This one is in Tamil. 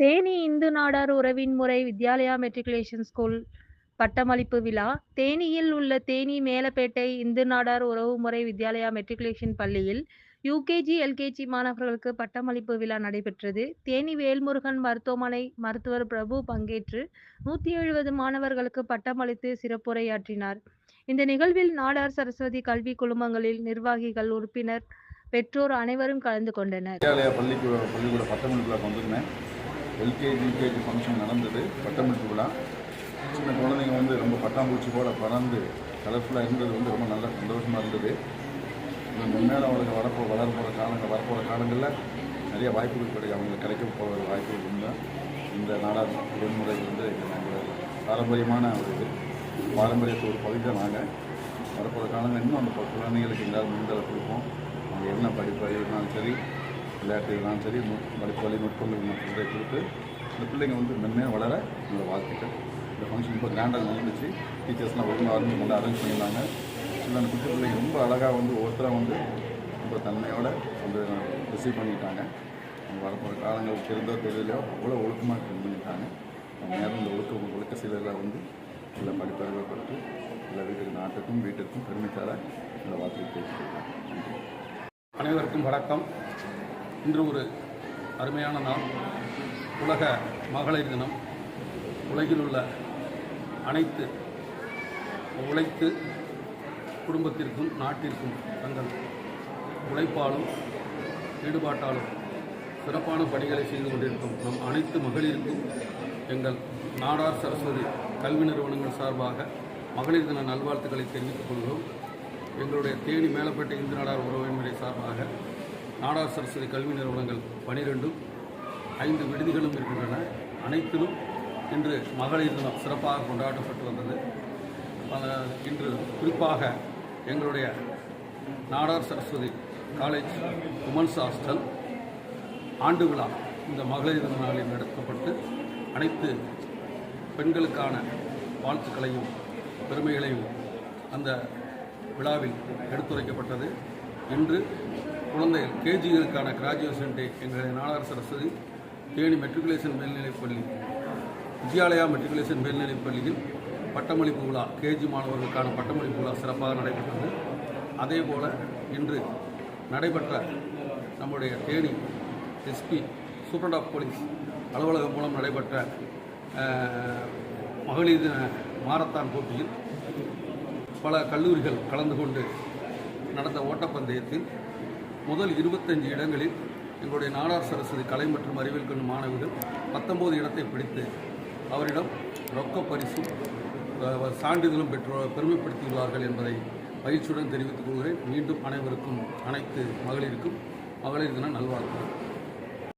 தேனி இந்து நாடார் உறவின் முறை வித்யாலயா மெட்ரிகுலேஷன் ஸ்கூல் பட்டமளிப்பு விழா தேனியில் உள்ள தேனி மேலப்பேட்டை இந்து நாடார் உறவுமுறை வித்யாலயா மெட்ரிகுலேஷன் பள்ளியில் யுகேஜி எல்கேஜி மாணவர்களுக்கு பட்டமளிப்பு விழா நடைபெற்றது. தேனி வேல்முருகன் மருத்துவமனை மருத்துவர் பிரபு பங்கேற்று 170 மாணவர்களுக்கு பட்டமளித்து சிறப்புரையாற்றினார். இந்த நிகழ்வில் நாடார் சரஸ்வதி கல்வி குழுமங்களில் நிர்வாகிகள், உறுப்பினர், பெற்றோர் அனைவரும் கலந்து கொண்டனர். பள்ளிக்கூட பட்டமளிப்பு விழாக்கு வந்திருந்தேன். எல்கேஜி யூகேஜி ஃபங்க்ஷன் நடந்தது. பட்டமளிப்பு விழா சின்ன குழந்தைங்க ரொம்ப பட்டாம்பூச்சி போல பறந்து கலர்ஃபுல்லாக இருந்தது. ரொம்ப நல்ல சந்தோஷமாக இருந்தது. முன்னேற அவங்களுக்கு வரப்போகிற காலங்களில் நிறைய வாய்ப்புகள் அவங்களுக்கு கிடைக்க போகிற வாய்ப்புகள் இருந்தால் இந்த நாடார் விடுமுறை எங்களோட பாரம்பரியமான ஒரு பாரம்பரியத்தை ஒரு பகுதி தான். நாங்கள் வரப்போகிற காலங்கள் இன்னும் அந்த குழந்தைங்களுக்கு எங்களால் முடிந்தளவு கொடுப்போம். அவங்க என்ன படிப்பு இருந்தாலும் சரி, விளையாட்டு இருந்தாலும் சரி, படிப்பு நுட்பங்கள் சொல்றதை கொடுத்து இந்த பிள்ளைங்க மென்மையாக வளர என்னோடய வாழ்த்துக்கள். இந்த ஃபங்க்ஷன் ரொம்ப கிராண்டாக நடந்துச்சு. டீச்சர்ஸ்லாம் ஒழுங்காக நல்லா அரேஞ்ச் பண்ணியிருந்தாங்க. சில அந்த குட்டி பிள்ளைங்க ரொம்ப அழகாக ஒவ்வொருத்தராக ரொம்ப தன்மையோடு ரிசீவ் பண்ணிட்டாங்க. அவங்க வரப்போகிற காலங்கள் தெரிந்தோ தெரியலையோ அவ்வளோ ஒழுக்கமாக ஸ்பெண்ட் பண்ணிட்டாங்க. நேரம் இந்த ஒழுக்க சீலரில் சில படிப்பறிவை கொடுத்து எல்லா வீட்டுக்கும் பெருமைத்தார இந்த வாழ்க்கையை பேசியிருக்காங்க. அனைவருக்கும் வணக்கம். இன்று ஒரு அருமையான நாள், உலக மகளிர் தினம். உலகில் உள்ள அனைத்து உழைத்து குடும்பத்திற்கும் நாட்டிற்கும் தங்கள் உழைப்பாலும் ஈடுபாட்டாலும் சிறப்பான பணிகளை செய்து கொண்டிருக்கும் நம் அனைத்து மகளிருக்கும் எங்கள் நாடார் சரஸ்வதி கல்வி நிறுவனங்கள் சார்பாக மகளிர் தின நல்வாழ்த்துக்களை தெரிவித்துக் கொள்கிறோம். எங்களுடைய தேனி மேலப்பேட்டை இந்து நாடார் உறவின்முறை சார்பாக நாடார் சரஸ்வதி கல்வி நிறுவனங்கள் 12, 5 விடுதிகளும் இருக்கின்றன. அனைத்திலும் இன்று மகளிர் தினம் சிறப்பாக கொண்டாடப்பட்டு வந்தது. இன்று குறிப்பாக எங்களுடைய Nadar Saraswati college women's hostel ஆண்டு விழா இந்த மகளிர் தின நாளில் நடத்தப்பட்டு அனைத்து பெண்களுக்கான வாழ்த்துக்களையும் பெருமைகளையும் அந்த விழாவில் எடுத்துரைக்கப்பட்டது. இன்று குழந்தைகள் கேஜிகளுக்கான கிராஜுவேஷன் டே எங்களுடைய நாடார் சரஸ்வதி தேனி மெட்ரிகுலேஷன் மேல்நிலைப்பள்ளி வித்யாலயா மெட்ரிகுலேஷன் மேல்நிலைப்பள்ளியில் பட்டமளிப்பு விழா, கேஜி மாணவர்களுக்கான பட்டமளிப்பு விழா சிறப்பாக நடைபெற்றது. அதேபோல் இன்று நடைபெற்ற நம்முடைய Theni SP superintendent of police அலுவலகம் மூலம் நடைபெற்ற மகளிர் தின மாரத்தான் போட்டியில் பல கல்லூரிகள் கலந்து கொண்டு நடந்த ஓட்டப்பந்தயத்தில் முதல் 25 இடங்களில் எங்களுடைய நாடார் சரஸ்வதி கலை மற்றும் அறிவியல் கல்வி மாணவிகள் 19 இடத்தை பிடித்து அவரிடம் ரொக்க பரிசும் சான்றிதழும் பெருமைப்படுத்தியுள்ளார்கள் என்பதை மகிழ்ச்சியுடன் தெரிவித்துக் கொள்கிறேன். மீண்டும் அனைவருக்கும், அனைத்து மகளிருக்கும் மகளிர் தின நல்வாழ்த்துக்கள்.